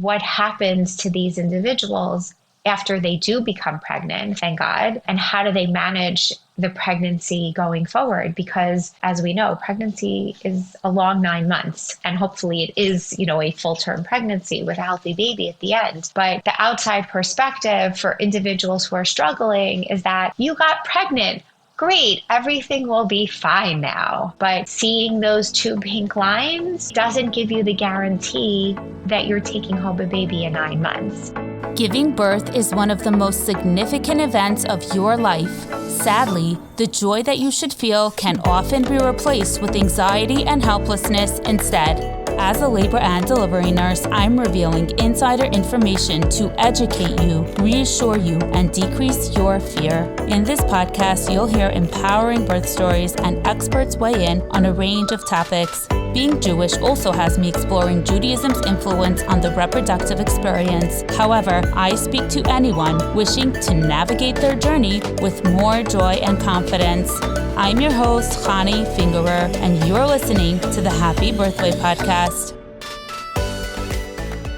what happens to these individuals after they do become pregnant, thank God, and how do they manage the pregnancy going forward? Because as we know, pregnancy is a long 9 months, and hopefully it is, a full-term pregnancy with a healthy baby at the end. But the outside perspective for individuals who are struggling is that you got pregnant. Great, everything will be fine now. But seeing those two pink lines doesn't give you the guarantee that you're taking home a baby in 9 months. Giving birth is one of the most significant events of your life. Sadly, the joy that you should feel can often be replaced with anxiety and helplessness instead. As a labor and delivery nurse, I'm revealing insider information to educate you, reassure you, and decrease your fear. In this podcast, you'll hear empowering birth stories and experts weigh in on a range of topics. Being Jewish also has me exploring Judaism's influence on the reproductive experience. However, I speak to anyone wishing to navigate their journey with more joy and confidence. I'm your host, Chani Fingerer, and you're listening to the Happy Birthway Podcast.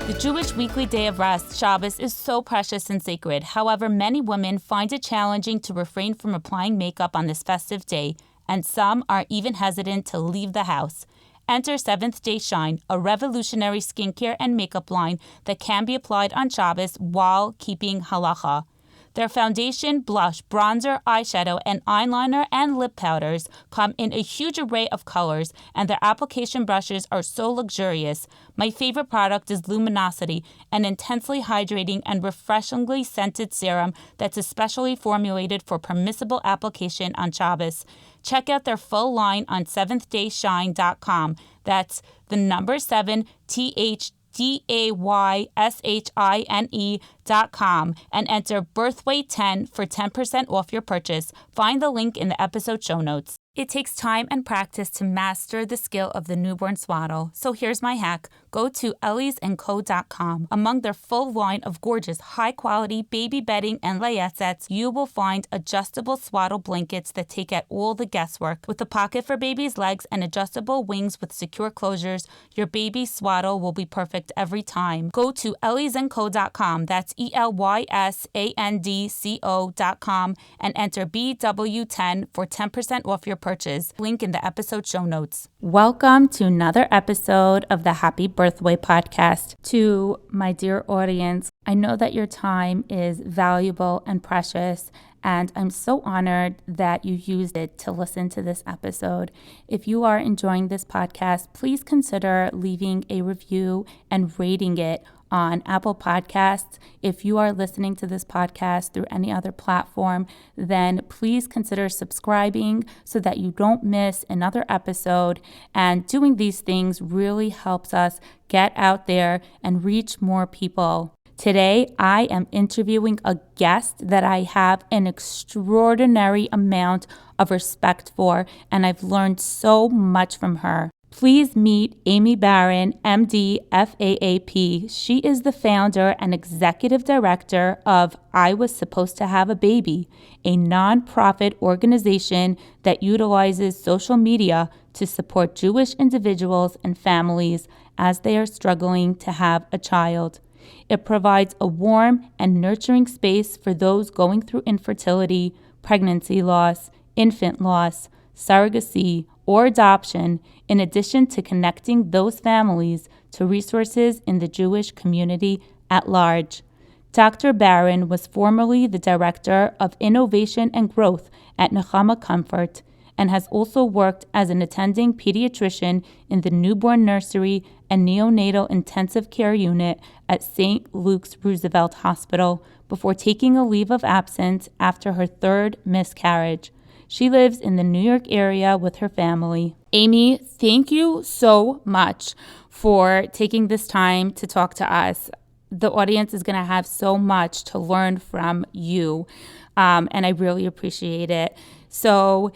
The Jewish weekly day of rest, Shabbos, is so precious and sacred. However, many women find it challenging to refrain from applying makeup on this festive day, and some are even hesitant to leave the house. Enter Seventh Day Shine, a revolutionary skincare and makeup line that can be applied on Shabbos while keeping halacha. Their foundation, blush, bronzer, eyeshadow, and eyeliner and lip powders come in a huge array of colors, and their application brushes are so luxurious. My favorite product is Luminosity, an intensely hydrating and refreshingly scented serum that's especially formulated for permissible application on Shabbos. Check out their full line on seventhDayShine.com. That's the number 7, THDAYSHINE.com and enter Birthway10 for 10% off your purchase. Find the link in the episode show notes. It takes time and practice to master the skill of the newborn swaddle. So here's my hack. Go to elliesandco.com. Among their full line of gorgeous, high-quality baby bedding and layette sets, you will find adjustable swaddle blankets that take out all the guesswork. With a pocket for baby's legs and adjustable wings with secure closures, your baby's swaddle will be perfect every time. Go to elliesandco.com. That's ELYSANDCO.com and enter BW10 for 10% off your purchase. Link in the episode show notes. Welcome to another episode of the Happy Birthway Podcast. To my dear audience, I know that your time is valuable and precious, and I'm so honored that you used it to listen to this episode. If you are enjoying this podcast, please consider leaving a review and rating it on Apple Podcasts. If you are listening to this podcast through any other platform, then please consider subscribing so that you don't miss another episode. And doing these things really helps us get out there and reach more people. Today, I am interviewing a guest that I have an extraordinary amount of respect for, and I've learned so much from her. Please meet Aimee Baron, MD, FAAP. She is the founder and executive director of I Was Supposed to Have a Baby, a nonprofit organization that utilizes social media to support Jewish individuals and families as they are struggling to have a child. It provides a warm and nurturing space for those going through infertility, pregnancy loss, infant loss, surrogacy, or adoption, in addition to connecting those families to resources in the Jewish community at large. Dr. Baron was formerly the Director of Innovation and Growth at Nechama Comfort and has also worked as an attending pediatrician in the newborn nursery and neonatal intensive care unit at St. Luke's Roosevelt Hospital before taking a leave of absence after her third miscarriage. She lives in the New York area with her family. Aimee, thank you so much for taking this time to talk to us. The audience is going to have so much to learn from you, and I really appreciate it. So,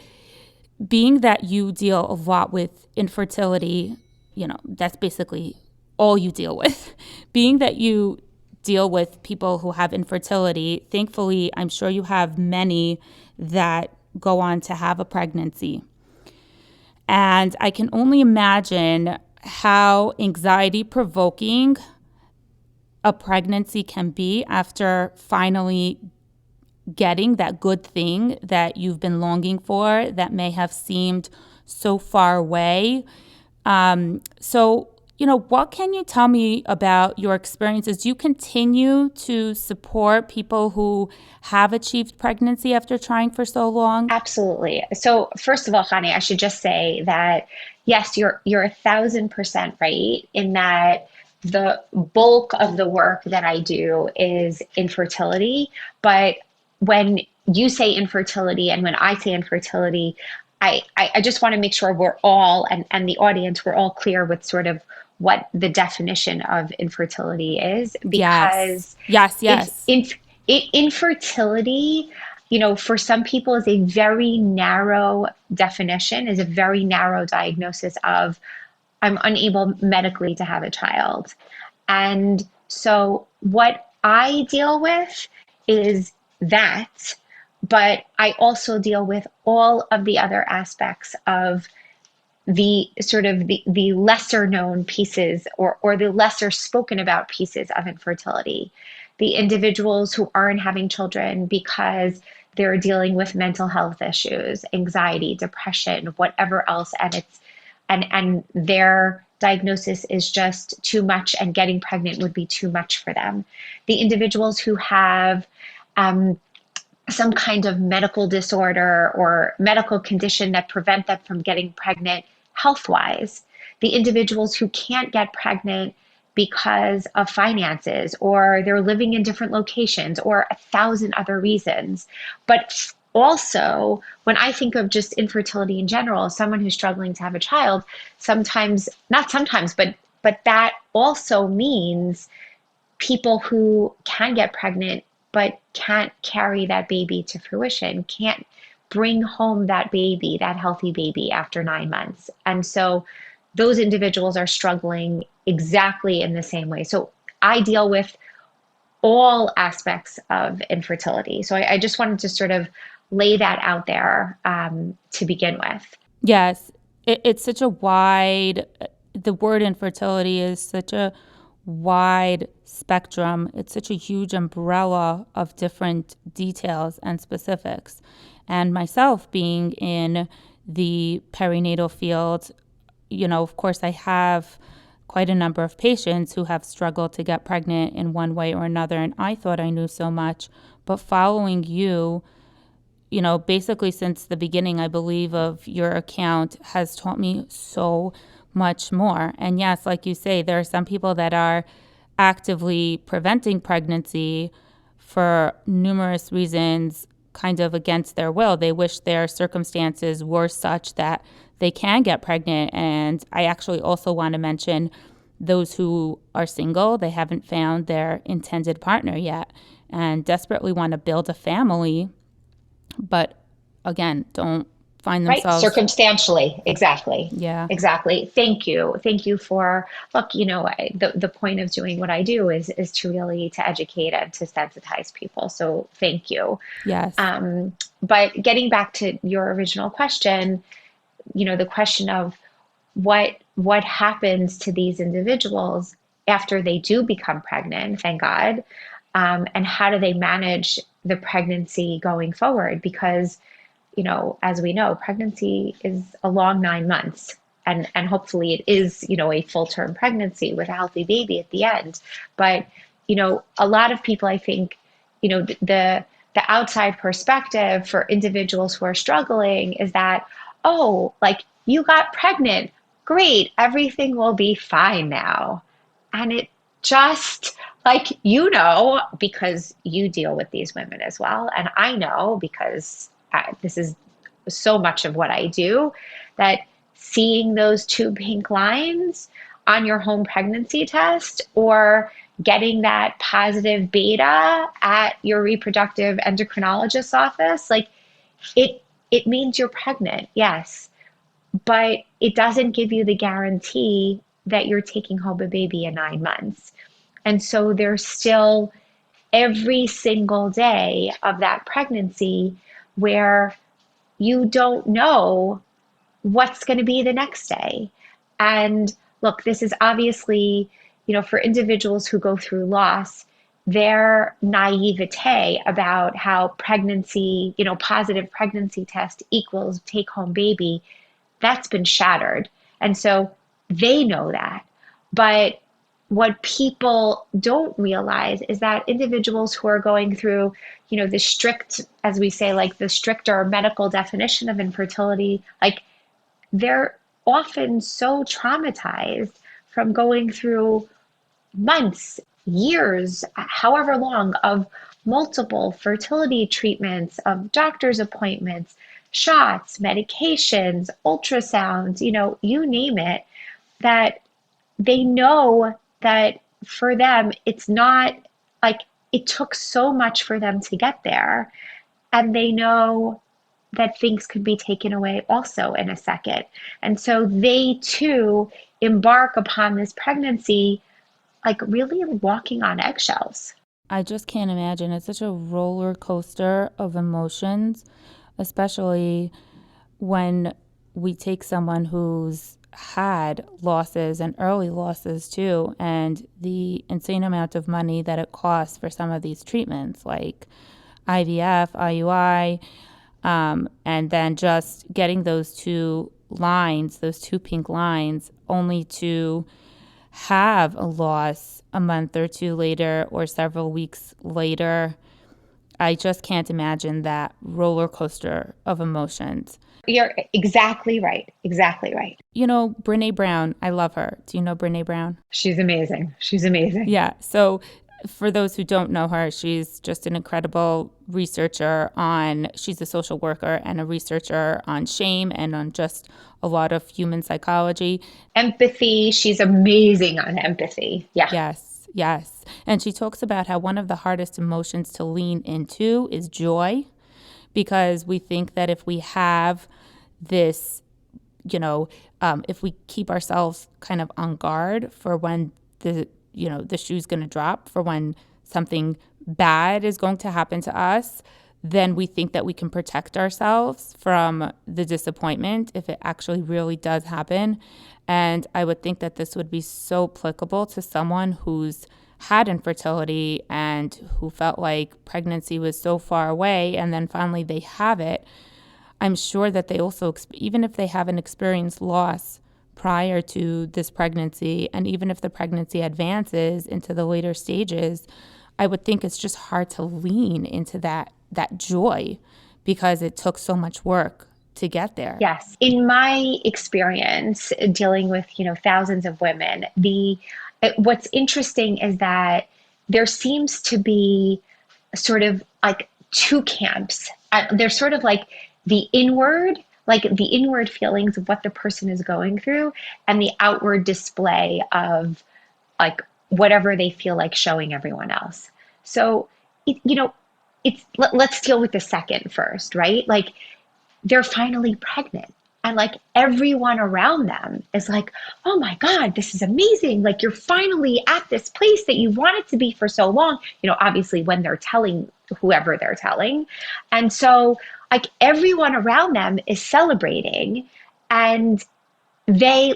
being that you deal a lot with infertility, that's basically all you deal with. Being that you deal with people who have infertility, thankfully, I'm sure you have many that go on to have a pregnancy. And I can only imagine how anxiety provoking a pregnancy can be after finally getting that good thing that you've been longing for that may have seemed so far away. What can you tell me about your experiences? Do you continue to support people who have achieved pregnancy after trying for so long? Absolutely. So first of all, Hani, I should just say that yes, you're 1,000% right in that the bulk of the work that I do is infertility. But when you say infertility and when I say infertility, I just want to make sure we're all and the audience, we're all clear with sort of what the definition of infertility is, Yes. because Yes, if yes. infertility, for some people is a very narrow definition, is a very narrow diagnosis of I'm unable medically to have a child. And so what I deal with is that, but I also deal with all of the other aspects of the sort of the lesser known pieces or the lesser spoken about pieces of infertility. The individuals who aren't having children because they're dealing with mental health issues, anxiety, depression, whatever else, and their diagnosis is just too much and getting pregnant would be too much for them. The individuals who have some kind of medical disorder or medical condition that prevent them from getting pregnant health wise, the individuals who can't get pregnant because of finances or they're living in different locations or 1,000 other reasons. But also, when I think of just infertility in general, someone who's struggling to have a child, sometimes, not sometimes, but that also means people who can get pregnant but can't carry that baby to fruition, can't bring home that baby, that healthy baby after 9 months. And so those individuals are struggling exactly in the same way. So I deal with all aspects of infertility. So I just wanted to sort of lay that out there to begin with. Yes, it's such a wide, the word infertility is such a wide spectrum. It's such a huge umbrella of different details and specifics. And myself being in the perinatal field, of course, I have quite a number of patients who have struggled to get pregnant in one way or another. And I thought I knew so much, but following you, basically since the beginning, I believe, of your account has taught me so much more. And yes, like you say, there are some people that are actively preventing pregnancy for numerous reasons, kind of against their will. They wish their circumstances were such that they can get pregnant. And I actually also want to mention those who are single, they haven't found their intended partner yet and desperately want to build a family, but again, don't find Right, themselves. circumstantially, exactly. Yeah. Exactly. Thank you for, look, the point of doing what I do is to really to educate and to sensitize people. So thank you. Yes. But getting back to your original question, the question of what happens to these individuals after they do become pregnant, thank God, and how do they manage the pregnancy going forward? Because as we know, pregnancy is a long 9 months. And hopefully it is, a full-term pregnancy with a healthy baby at the end. But, a lot of people, I think, the outside perspective for individuals who are struggling is that, oh, like you got pregnant, great, everything will be fine now. And it just, like, because you deal with these women as well. And I know because this is so much of what I do, that seeing those two pink lines on your home pregnancy test or getting that positive beta at your reproductive endocrinologist's office, like it means you're pregnant, yes, but it doesn't give you the guarantee that you're taking home a baby in 9 months. And so there's still every single day of that pregnancy where you don't know what's going to be the next day. And look, this is obviously, for individuals who go through loss, their naivete about how pregnancy, positive pregnancy test equals take home baby, that's been shattered. And so they know that. But what people don't realize is that individuals who are going through, the strict, as we say, like the stricter medical definition of infertility, like they're often so traumatized from going through months, years, however long, of multiple fertility treatments, of doctor's appointments, shots, medications, ultrasounds, you name it, that they know that for them, it's not like it took so much for them to get there. And they know that things could be taken away also in a second. And so they too embark upon this pregnancy like really walking on eggshells. I just can't imagine. It's such a roller coaster of emotions, especially when we take someone who's had losses and early losses too, and the insane amount of money that it costs for some of these treatments like IVF, IUI, and then just getting those two lines, those two pink lines, only to have a loss a month or two later or several weeks later. I just can't imagine that roller coaster of emotions. You're exactly right. Exactly right. Brené Brown, I love her. Do you know Brené Brown? She's amazing. She's amazing. Yeah. So for those who don't know her, she's just an incredible researcher she's a social worker and a researcher on shame and on just a lot of human psychology. Empathy. She's amazing on empathy. Yeah. Yes, yes. And she talks about how one of the hardest emotions to lean into is joy, because we think that if we have this, if we keep ourselves kind of on guard for when the shoe's going to drop, for when something bad is going to happen to us, then we think that we can protect ourselves from the disappointment if it actually really does happen. And I would think that this would be so applicable to someone who's had infertility and who felt like pregnancy was so far away, and then finally they have it. I'm sure that they also, even if they haven't experienced loss prior to this pregnancy, and even if the pregnancy advances into the later stages, I would think it's just hard to lean into that joy because it took so much work to get there. Yes. In my experience dealing with, thousands of women, what's interesting is that there seems to be sort of like two camps. There's sort of like the inward feelings of what the person is going through, and the outward display of like whatever they feel like showing everyone else. So, let's deal with the second first, right? Like they're finally pregnant. And like everyone around them is like, oh my God, this is amazing. Like you're finally at this place that you wanted to be for so long, obviously when they're telling whoever they're telling. And so like everyone around them is celebrating, and they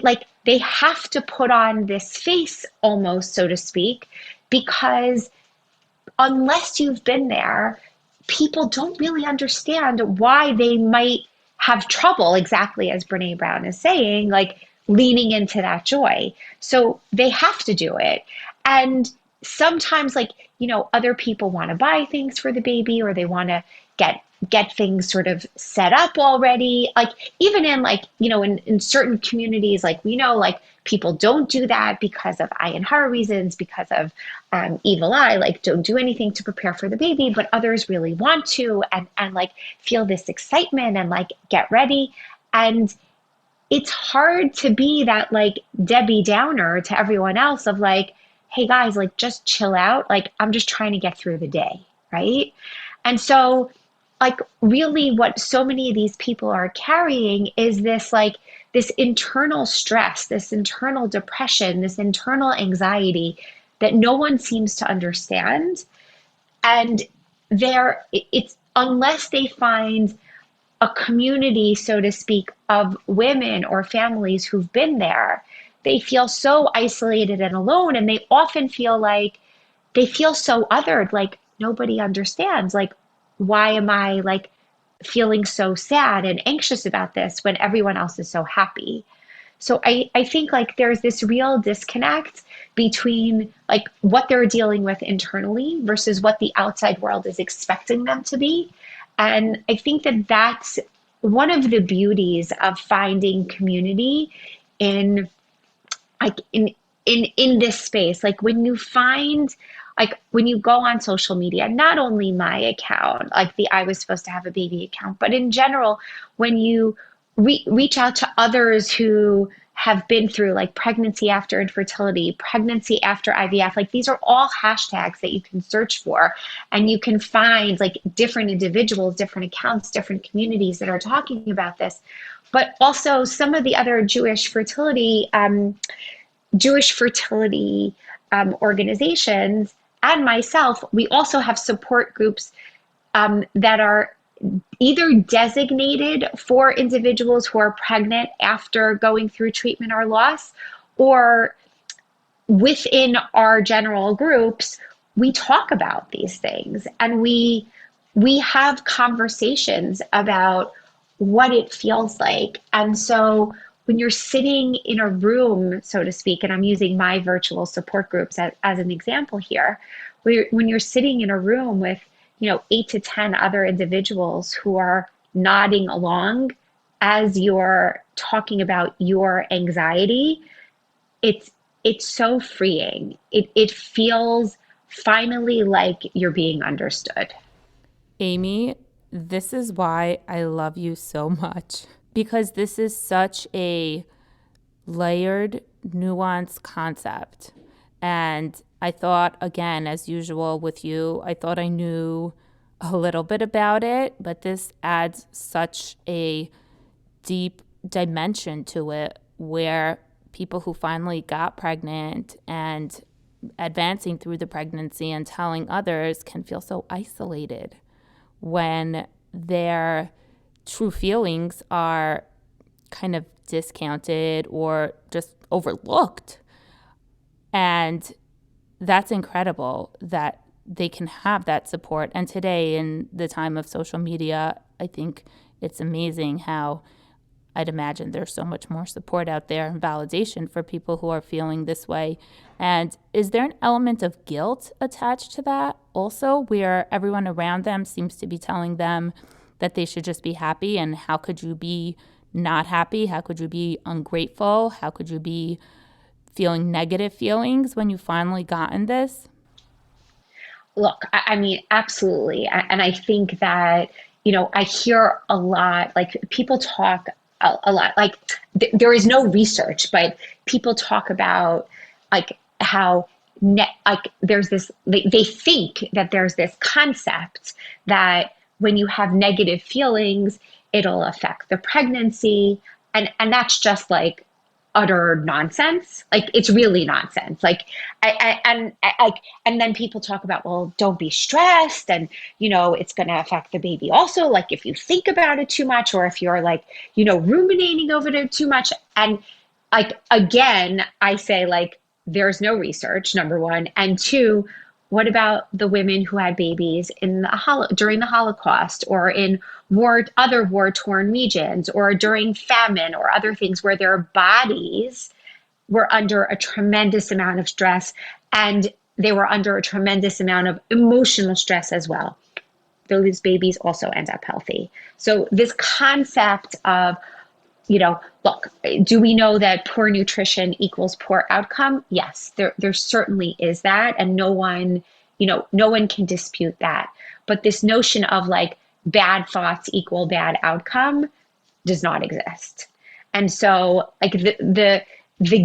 have to put on this face almost, so to speak, because unless you've been there, people don't really understand why they might have trouble, exactly as Brene Brown is saying, like leaning into that joy. So they have to do it. And sometimes other people want to buy things for the baby, or they want to get things sort of set up already. Like even in in certain communities, people don't do that because of I and her reasons, because of evil eye, don't do anything to prepare for the baby, but others really want to and feel this excitement and get ready. And it's hard to be that Debbie Downer to everyone else of hey guys, just chill out. I'm just trying to get through the day. Right. And so really what so many of these people are carrying is this this internal stress, this internal depression, this internal anxiety that no one seems to understand. And it's unless they find a community, so to speak, of women or families who've been there, they feel so isolated and alone, and they often feel like they feel so othered, like nobody understands. Like, why am I like feeling so sad and anxious about this when everyone else is so happy? So I think like there's this real disconnect between like what they're dealing with internally versus what the outside world is expecting them to be. And I think that that's one of the beauties of finding community in like in this space. Like when you find like when you go on social media, not only my account, like the I was supposed to have a baby account, but in general, when you reach out to others who have been through like pregnancy after infertility, pregnancy after IVF, like these are all hashtags that you can search for, and you can find like different individuals, different accounts, different communities that are talking about this. But also some of the other Jewish fertility organizations and myself, we also have support groups that are either designated for individuals who are pregnant after going through treatment or loss, or within our general groups, we talk about these things, and we have conversations about what it feels like. And so when you're sitting in a room, so to speak, and I'm using my virtual support groups as an example here, when you're sitting in a room with, 8 to 10 other individuals who are nodding along as you're talking about your anxiety, it's it's so freeing. It feels finally like you're being understood. Aimee, this is why I love you so much, because this is such a layered, nuanced concept. And I thought, again, as usual with you, I thought I knew a little bit about it, but this adds such a deep dimension to it where people who finally got pregnant and advancing through the pregnancy and telling others can feel so isolated when their true feelings are kind of discounted or just overlooked. And that's incredible that they can have that support. And today, in the time of social media, I think it's amazing how I'd imagine there's so much more support out there and validation for people who are feeling this way. And is there an element of guilt attached to that also, where everyone around them seems to be telling them that they should just be happy? And how could you be not happy? How could you be ungrateful? How could you be feeling negative feelings when you finally gotten this? Look, I mean, absolutely. And I think that, I hear a lot, like people talk a lot, like there is no research, but people talk about like how like there's this, they think that there's this concept that when you have negative feelings, it'll affect the pregnancy. And that's just like utter nonsense. Like it's really nonsense. Like and then people talk about, well, don't be stressed, and it's going to affect the baby also. Like if you think about it too much, or if you're like ruminating over it too much. And like again, I say like there's no research, number one, and two, what about the women who had babies in during the Holocaust, or in other war-torn regions, or during famine, or other things where their bodies were under a tremendous amount of stress, and they were under a tremendous amount of emotional stress as well. Those babies also end up healthy. So this concept of, look, do we know that poor nutrition equals poor outcome? Yes, there certainly is that. And no one can dispute that. But this notion of like bad thoughts equal bad outcome does not exist. And so like the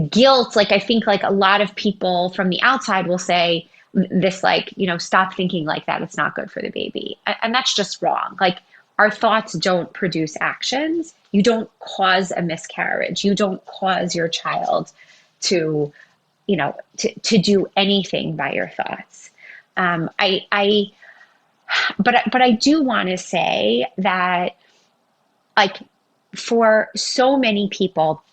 guilt, like I think like a lot of people from the outside will say this, like, stop thinking like that. It's not good for the baby. And that's just wrong. Like our thoughts don't produce actions. You don't cause a miscarriage. You don't cause your child to, to do anything by your thoughts. But I do want to say that, like, for so many people,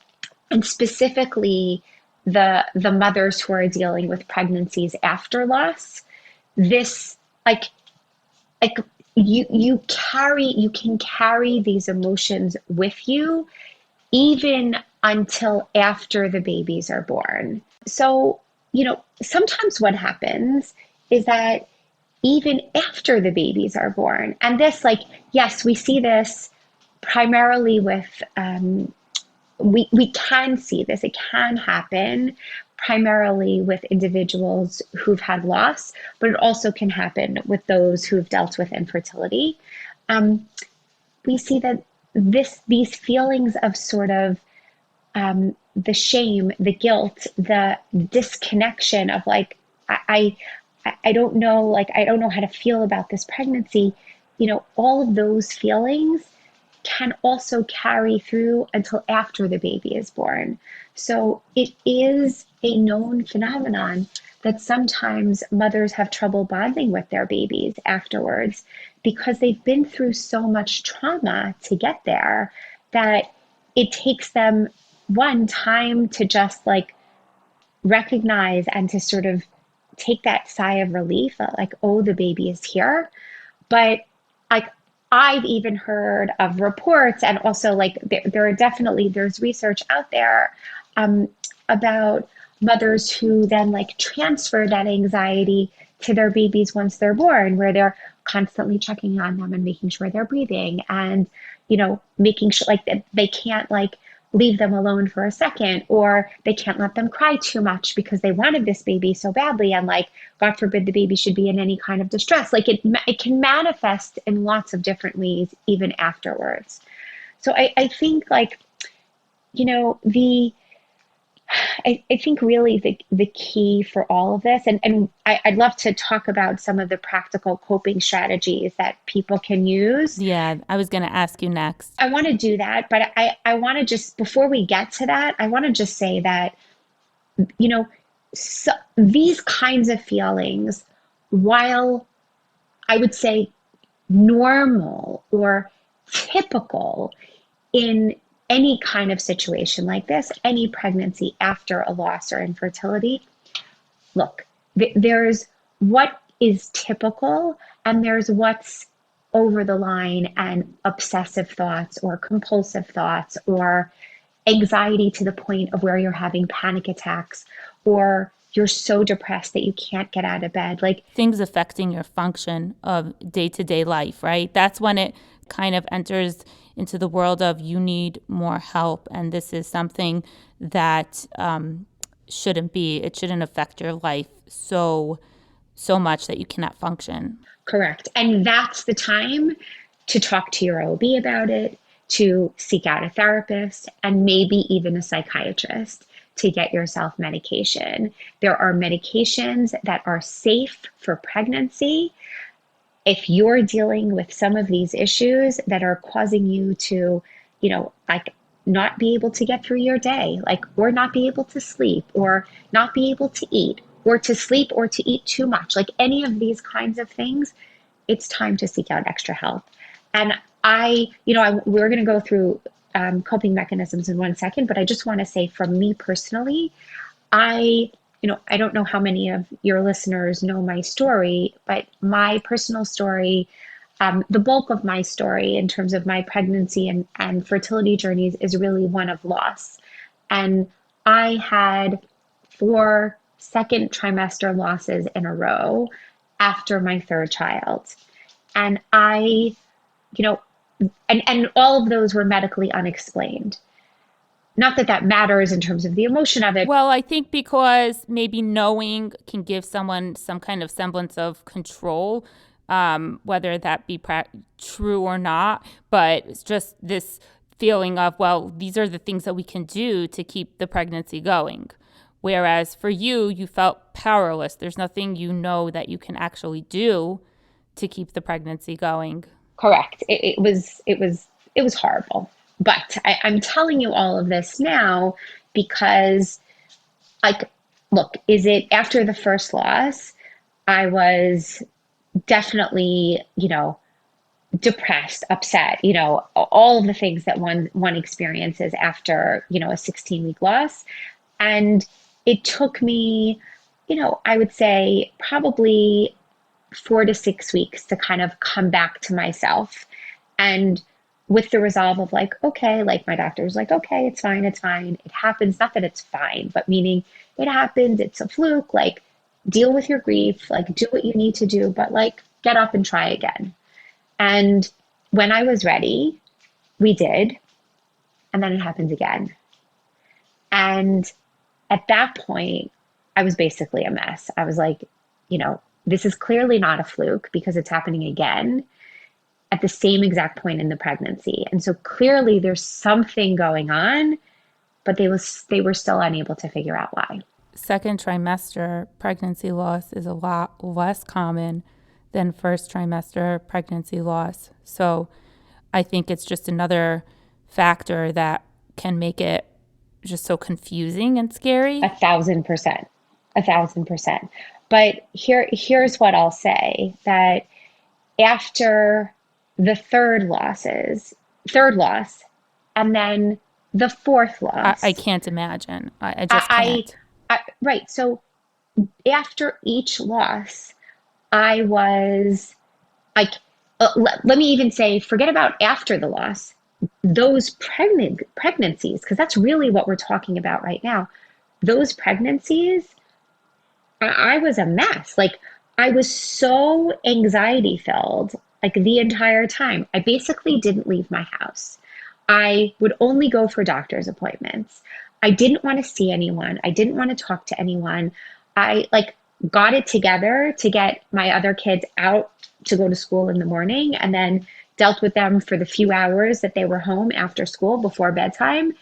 and specifically the mothers who are dealing with pregnancies after loss, this like you can carry these emotions with you even until after the babies are born. So, sometimes what happens is that even after the babies are born, and this, yes, we see this primarily with, we can see this, it can happen primarily with individuals who've had loss, but it also can happen with those who've dealt with infertility. Um, we see that these feelings of sort of the shame, the guilt, the disconnection of I don't know, I don't know how to feel about this pregnancy. All of those feelings can also carry through until after the baby is born. So it is a known phenomenon that sometimes mothers have trouble bonding with their babies afterwards because they've been through so much trauma to get there that it takes them one time to just recognize and to sort of take that sigh of relief that oh, the baby is here. But like I've even heard of reports, and also there are definitely, there's research out there about mothers who then transfer that anxiety to their babies once they're born, where they're constantly checking on them and making sure they're breathing, and making sure that they can't leave them alone for a second, or they can't let them cry too much because they wanted this baby so badly, and God forbid the baby should be in any kind of distress. It can manifest in lots of different ways even afterwards. So I think the I think really the key for all of this, and I'd love to talk about some of the practical coping strategies that people can use. Yeah, I was going to ask you next. I want to do that, but I want to just, before we get to that, I want to just say that, so these kinds of feelings, while I would say normal or typical in any kind of situation like this, any pregnancy after a loss or infertility, look, there's what is typical and there's what's over the line and obsessive thoughts or compulsive thoughts or anxiety to the point of where you're having panic attacks or you're so depressed that you can't get out of bed. Things affecting your function of day-to-day life, right? That's when it kind of enters into the world of you need more help. And this is something that shouldn't be. It shouldn't affect your life so much that you cannot function. Correct. And that's the time to talk to your OB about it, to seek out a therapist, and maybe even a psychiatrist to get yourself medication. There are medications that are safe for pregnancy. If you're dealing with some of these issues that are causing you to, not be able to get through your day, or not be able to sleep, or not be able to eat, or to sleep, or to eat too much, any of these kinds of things, it's time to seek out extra help. And we're going to go through coping mechanisms in 1 second, but I just want to say, from me personally, I don't know how many of your listeners know my story, but my personal story, the bulk of my story in terms of my pregnancy and fertility journeys is really one of loss. And I had 4 second trimester losses in a row after my 3rd child. And and all of those were medically unexplained. Not that that matters in terms of the emotion of it. Well, I think because maybe knowing can give someone some kind of semblance of control, whether that be true or not. But it's just this feeling of, well, these are the things that we can do to keep the pregnancy going. Whereas for you, you felt powerless. There's nothing that you can actually do to keep the pregnancy going. Correct. It was horrible. But I'm telling you all of this now because, look, is it after the first loss? I was definitely, depressed, upset, all of the things that one experiences after, a 16-week loss. And it took me, I would say probably 4 to 6 weeks to kind of come back to myself. And with the resolve of like, okay, like my doctor was like, okay, it's fine, it's fine. It happens. Not that it's fine, but meaning it happens, it's a fluke, like deal with your grief, like do what you need to do, but like get up and try again. And when I was ready, we did. And then it happened again. And at that point, I was basically a mess. I was like, this is clearly not a fluke because it's happening again at the same exact point in the pregnancy. And so clearly there's something going on, but they were still unable to figure out why. Second trimester pregnancy loss is a lot less common than first trimester pregnancy loss. So I think it's just another factor that can make it just so confusing and scary. 1,000%. 1,000%. But here's what I'll say, that after the third loss, and then the fourth loss. I can't imagine. I just can't. Right. So after each loss, I was like, let me even say, forget about after the loss, those pregnancies, because that's really what we're talking about right now. Those pregnancies, I was a mess. Like, I was so anxiety filled, like the entire time. I basically didn't leave my house. I would only go for doctor's appointments. I didn't want to see anyone. I didn't want to talk to anyone. I like got it together to get my other kids out to go to school in the morning, and then dealt with them for the few hours that they were home after school before bedtime,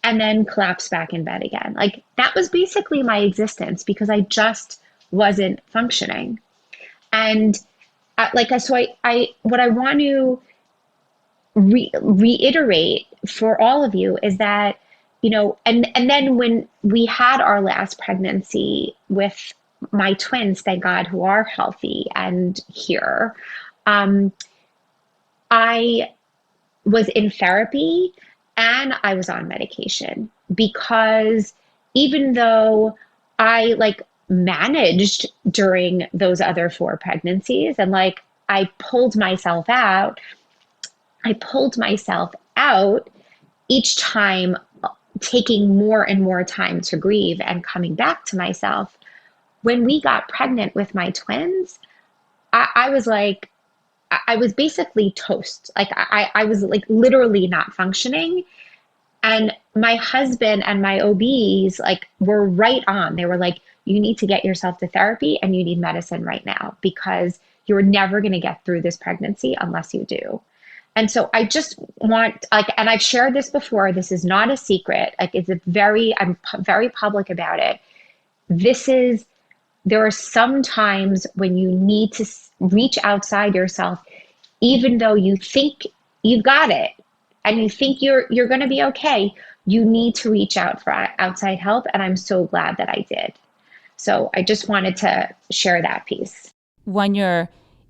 and then collapsed back in bed again. Like that was basically my existence because I just wasn't functioning. And what I want to reiterate for all of you is that, and then when we had our last pregnancy with my twins, thank God, who are healthy and here, I was in therapy and I was on medication, because even though I like managed during those other 4 pregnancies, and like I pulled myself out each time, taking more and more time to grieve and coming back to myself. When we got pregnant with my twins, I was like, I was basically toast. Like I was like literally not functioning. And my husband and my OBs like were right on. They were like, you need to get yourself to therapy and you need medicine right now because you're never going to get through this pregnancy unless you do. And so I just want like, and I've shared this before, this is not a secret. Like I'm very public about it. There are some times when you need to reach outside yourself, even though you think you've got it and you think you're going to be okay. You need to reach out for outside help. And I'm so glad that I did. So I just wanted to share that piece. When you're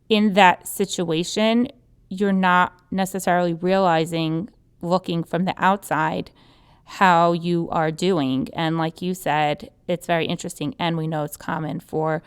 in that situation, you're not necessarily realizing, looking from the outside, how you are doing. And like you said, it's very interesting. And we know it's common for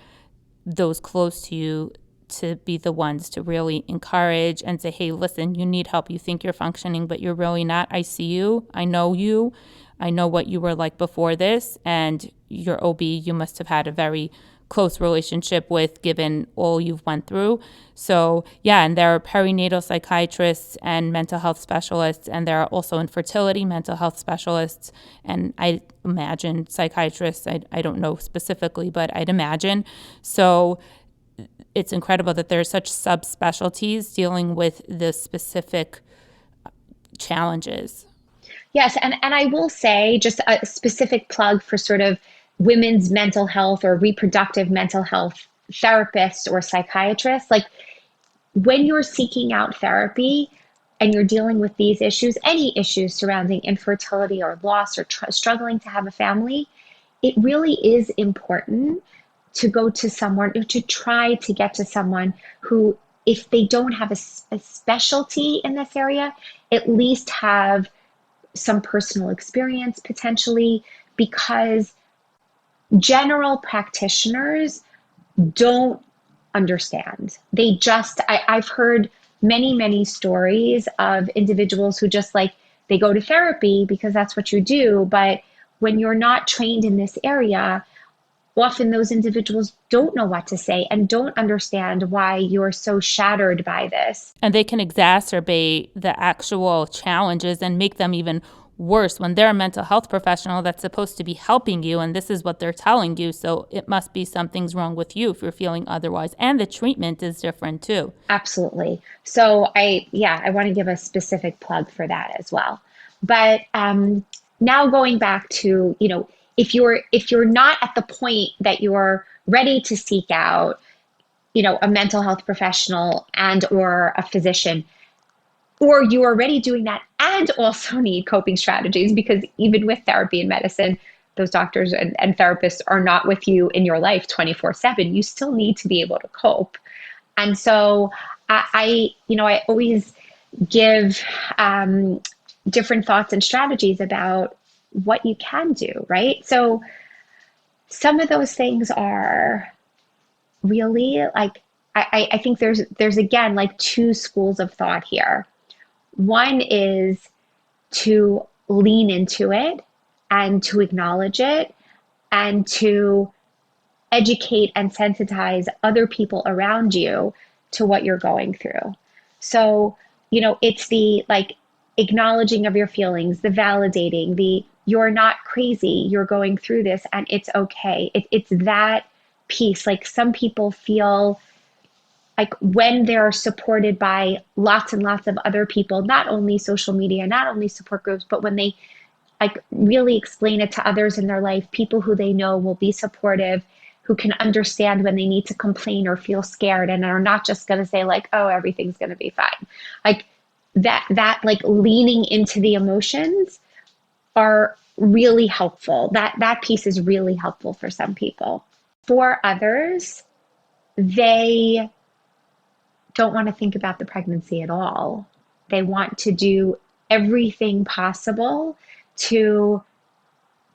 those close to you to be the ones to really encourage and say, hey, listen, you need help. You think you're functioning, but you're really not. I see you. I know you. I know what you were like before this. And your OB, you must have had a very close relationship with, given all you've went through. So yeah, and there are perinatal psychiatrists and mental health specialists, and there are also infertility mental health specialists, and I imagine psychiatrists. I don't know specifically, but I'd imagine. So it's incredible that there are such subspecialties dealing with the specific challenges. Yes, and I will say just a specific plug for sort of women's mental health or reproductive mental health therapists or psychiatrists. Like when you're seeking out therapy and you're dealing with these issues, any issues surrounding infertility or loss or struggling to have a family, it really is important to go to someone or to try to get to someone who, if they don't have a specialty in this area, at least have some personal experience potentially, because general practitioners don't understand. I've heard many, many stories of individuals who just like, they go to therapy because that's what you do. But when you're not trained in this area, often those individuals don't know what to say and don't understand why you're so shattered by this. And they can exacerbate the actual challenges and make them even worse when they're a mental health professional that's supposed to be helping you, and this is what they're telling you. So it must be something's wrong with you if you're feeling otherwise. And the treatment is different too. Absolutely. So I want to give a specific plug for that as well. But now going back to, if you're not at the point that you're ready to seek out, a mental health professional and or a physician, or you are already doing that and also need coping strategies, because even with therapy and medicine, those doctors and therapists are not with you in your life 24/7. You still need to be able to cope. And so I always give different thoughts and strategies about what you can do, right? So some of those things are really like, I think there's again like two schools of thought here. One is to lean into it and to acknowledge it and to educate and sensitize other people around you to what you're going through. So, it's the like acknowledging of your feelings, the validating, the you're not crazy, you're going through this and it's okay. It's that piece. Like some people feel like when they're supported by lots and lots of other people, not only social media, not only support groups, but when they like really explain it to others in their life, people who they know will be supportive, who can understand when they need to complain or feel scared and are not just going to say like, oh, everything's going to be fine. Like that like leaning into the emotions are really helpful. That piece is really helpful for some people. For others, they don't want to think about the pregnancy at all. They want to do everything possible to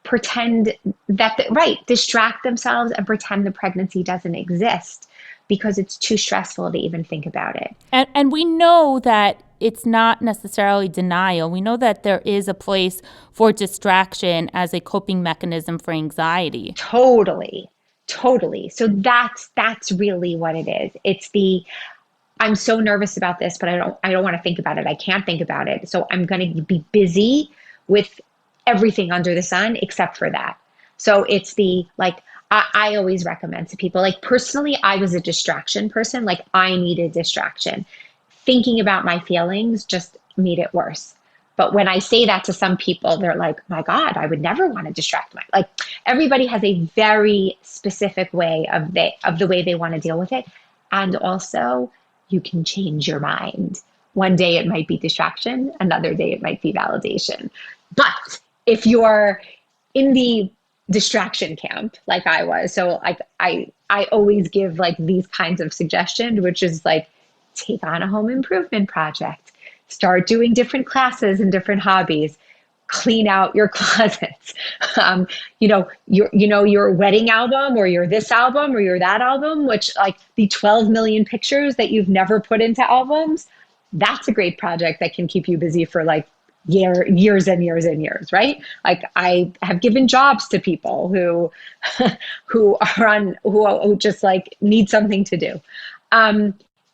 pretend that, distract themselves and pretend the pregnancy doesn't exist because it's too stressful to even think about it. And we know that it's not necessarily denial. We know that there is a place for distraction as a coping mechanism for anxiety. Totally. So that's really what it is. It's the I'm so nervous about this, but I don't want to think about it. I can't think about it. So I'm going to be busy with everything under the sun except for that. So it's the like I always recommend to people, like personally, I was a distraction person. Like I needed distraction. Thinking about my feelings just made it worse. But when I say that to some people, they're like, my God, I would never want to distract like everybody has a very specific way of the way they want to deal with it. And also you can change your mind. One day it might be distraction, another day it might be validation. But if you're in the distraction camp, like I was, so like I always give like these kinds of suggestions, which is like take on a home improvement project, start doing different classes and different hobbies, clean out your closets. Your wedding album or your this album or your that album, which like the 12 million pictures that you've never put into albums, that's a great project that can keep you busy for like years and years and years, right? Like I have given jobs to people who just like need something to do.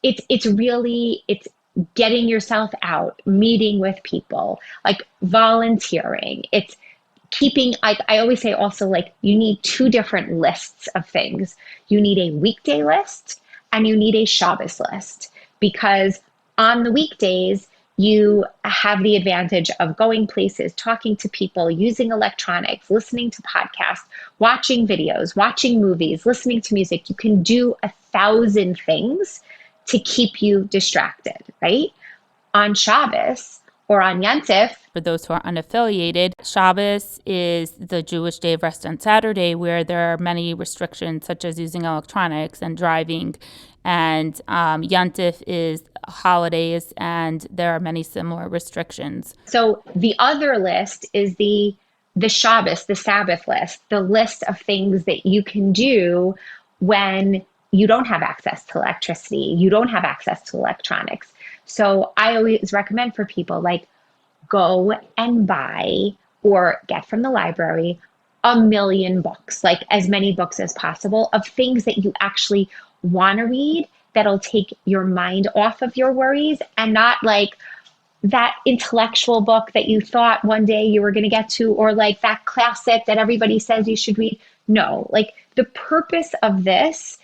It's getting yourself out, meeting with people, like volunteering. It's keeping, like I always say also, like you need two different lists of things. You need a weekday list and you need a Shabbos list, because on the weekdays, you have the advantage of going places, talking to people, using electronics, listening to podcasts, watching videos, watching movies, listening to music. You can do 1,000 things to keep you distracted, right? On Shabbos or on Yantif. For those who are unaffiliated, Shabbos is the Jewish day of rest on Saturday, where there are many restrictions such as using electronics and driving. And Yantif is holidays, and there are many similar restrictions. So the other list is the the Shabbos, the Sabbath list, the list of things that you can do when you don't have access to electricity, you don't have access to electronics. So I always recommend for people, like, go and buy or get from the library a million books, like as many books as possible of things that you actually want to read that'll take your mind off of your worries, and not like that intellectual book that you thought one day you were going to get to, or like that classic that everybody says you should read. No, like the purpose of this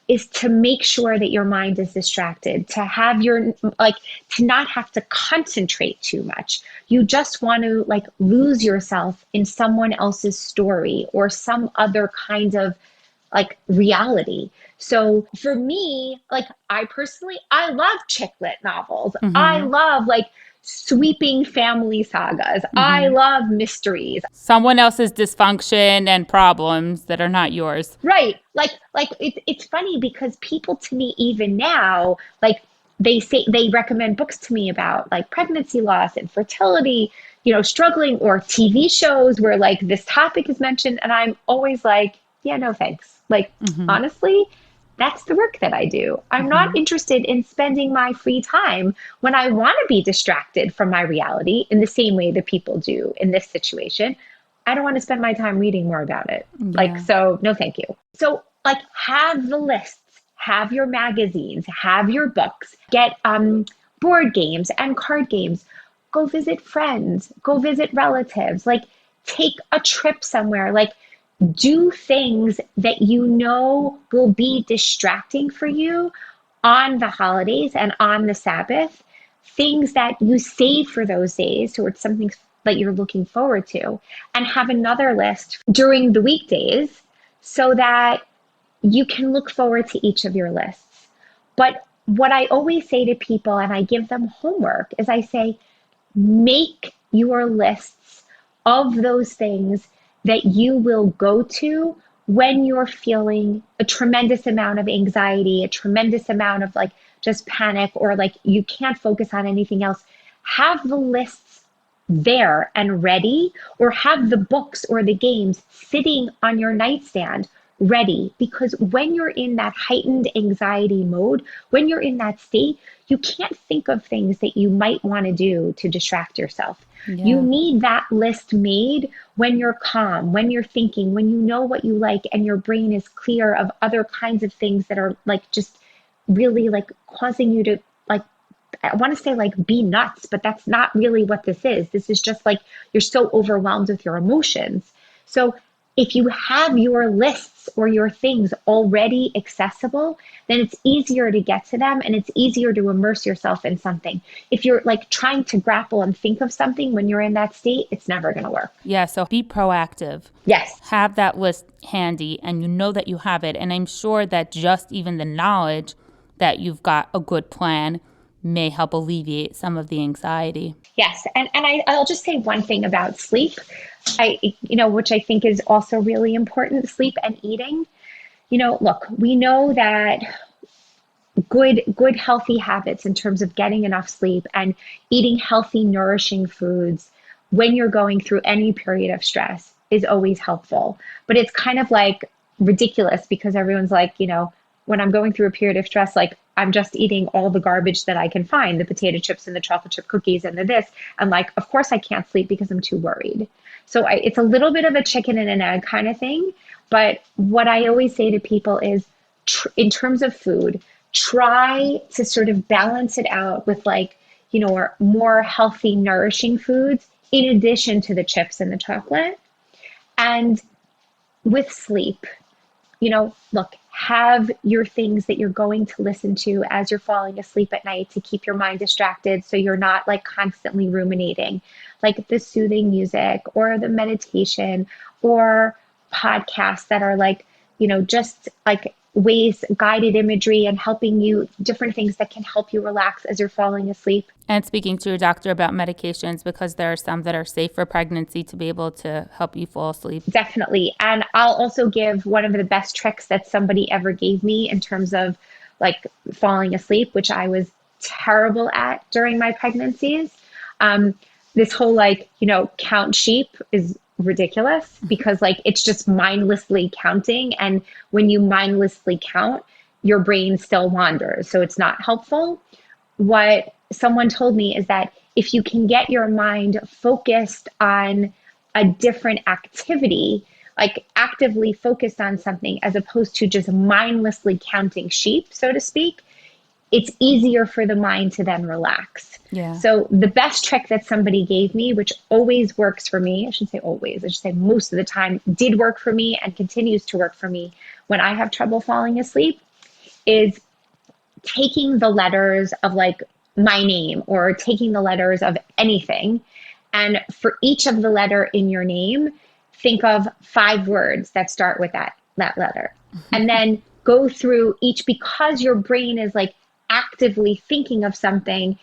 is to make sure that your mind is distracted, to have your, like, to not have to concentrate too much. You just want to like lose yourself in someone else's story or some other kind of like reality. So for me, like I personally, I love chick lit novels. I love like sweeping family sagas. I love mysteries. Someone else's dysfunction and problems that are not yours. Right. Like it's funny because people to me even now, like they say they recommend books to me about like pregnancy loss and fertility, struggling, or TV shows where like this topic is mentioned. And I'm always like, yeah, no, thanks. Like, honestly, that's the work that I do. I'm not interested in spending my free time when I want to be distracted from my reality in the same way that people do in this situation. I don't want to spend my time reading more about it. Like, so no, thank you. So like have the lists, have your magazines, have your books, get board games and card games, go visit friends, go visit relatives, like take a trip somewhere, like do things that you know will be distracting for you on the holidays and on the Sabbath, things that you save for those days, or it's something that you're looking forward to, and have another list during the weekdays so that you can look forward to each of your lists. But what I always say to people, and I give them homework, is I say, make your lists of those things that you will go to when you're feeling a tremendous amount of anxiety, a tremendous amount of like just panic, or like you can't focus on anything else. Have the lists there and ready, or have the books or the games sitting on your nightstand ready, because when you're in that heightened anxiety mode, when you're in that state, you can't think of things that you might want to do to distract yourself. You need that list made when you're calm, when you're thinking, when you know what you like, and your brain is clear of other kinds of things that are like just really like causing you to like, I want to say like be nuts, but that's not really what this is. This is just like you're so overwhelmed with your emotions. So if you have your lists or your things already accessible, then it's easier to get to them and it's easier to immerse yourself in something. If you're like trying to grapple and think of something when you're in that state, it's never going to work. Yeah, so be proactive. Yes. Have that list handy and you know that you have it. And I'm sure that just even the knowledge that you've got a good plan may help alleviate some of the anxiety. Yes. And I'll just say one thing about sleep, which I think is also really important, sleep and eating. Look, we know that good, healthy habits in terms of getting enough sleep and eating healthy, nourishing foods when you're going through any period of stress is always helpful. But it's kind of like ridiculous because everyone's like, when I'm going through a period of stress, like I'm just eating all the garbage that I can find, the potato chips and the chocolate chip cookies and the this. And like, of course I can't sleep because I'm too worried. So it's a little bit of a chicken and an egg kind of thing. But what I always say to people is in terms of food, try to sort of balance it out with like, more healthy, nourishing foods in addition to the chips and the chocolate. And with sleep, look, have your things that you're going to listen to as you're falling asleep at night to keep your mind distracted so you're not like constantly ruminating, like the soothing music or the meditation or podcasts that are like, just like ways, guided imagery and helping you, different things that can help you relax as you're falling asleep. And speaking to your doctor about medications, because there are some that are safe for pregnancy to be able to help you fall asleep. Definitely. And I'll also give one of the best tricks that somebody ever gave me in terms of like falling asleep, which I was terrible at during my pregnancies. This whole like, count sheep is ridiculous because like it's just mindlessly counting. And when you mindlessly count, your brain still wanders. So it's not helpful. What someone told me is that if you can get your mind focused on a different activity, like actively focused on something as opposed to just mindlessly counting sheep, so to speak, it's easier for the mind to then relax. Yeah. So the best trick that somebody gave me, which always works for me, I shouldn't say always, I should say most of the time did work for me and continues to work for me when I have trouble falling asleep, is taking the letters of like my name or taking the letters of anything. And for each of the letter in your name, think of 5 words that start with that letter. And then go through each, because your brain is like actively thinking of something,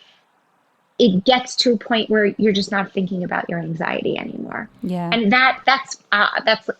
it gets to a point where you're just not thinking about your anxiety anymore. Yeah. And that's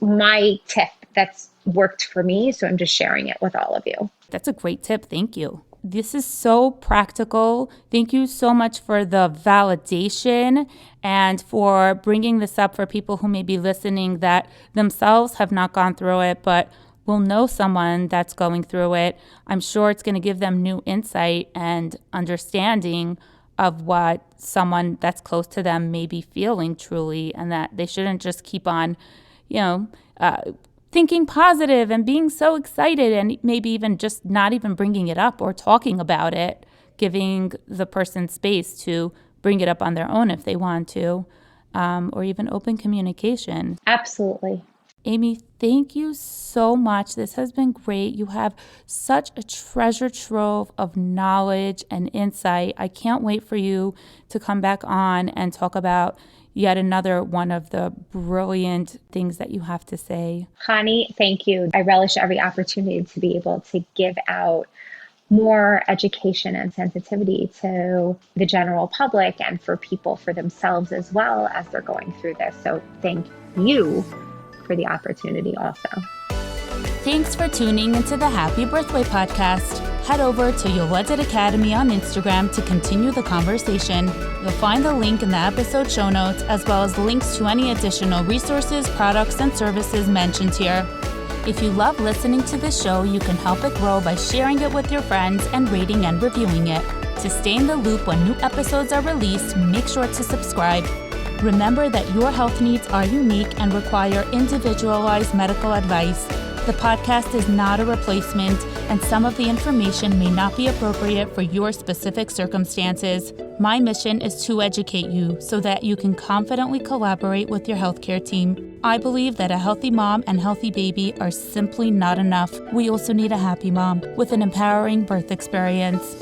my tip that's worked for me. So I'm just sharing it with all of you. That's a great tip. Thank you. This is so practical. Thank you so much for the validation and for bringing this up for people who may be listening that themselves have not gone through it, but will know someone that's going through it. I'm sure it's going to give them new insight and understanding of what someone that's close to them may be feeling truly, and that they shouldn't just keep on, thinking positive and being so excited and maybe even just not even bringing it up or talking about it, giving the person space to bring it up on their own if they want to, or even open communication. Absolutely. Aimee, thank you so much. This has been great. You have such a treasure trove of knowledge and insight. I can't wait for you to come back on and talk about yet another one of the brilliant things that you have to say. Hani, thank you. I relish every opportunity to be able to give out more education and sensitivity to the general public and for people for themselves as well as they're going through this. So thank you for the opportunity also. Thanks for tuning into the Happy Birthway podcast. Head over to Yoledet Academy on Instagram to continue the conversation. You'll find the link in the episode show notes, as well as links to any additional resources, products, and services mentioned here. If you love listening to this show, you can help it grow by sharing it with your friends and rating and reviewing it. To stay in the loop when new episodes are released, make sure to subscribe. Remember that your health needs are unique and require individualized medical advice. The podcast is not a replacement, and some of the information may not be appropriate for your specific circumstances. My mission is to educate you so that you can confidently collaborate with your healthcare team. I believe that a healthy mom and healthy baby are simply not enough. We also need a happy mom with an empowering birth experience.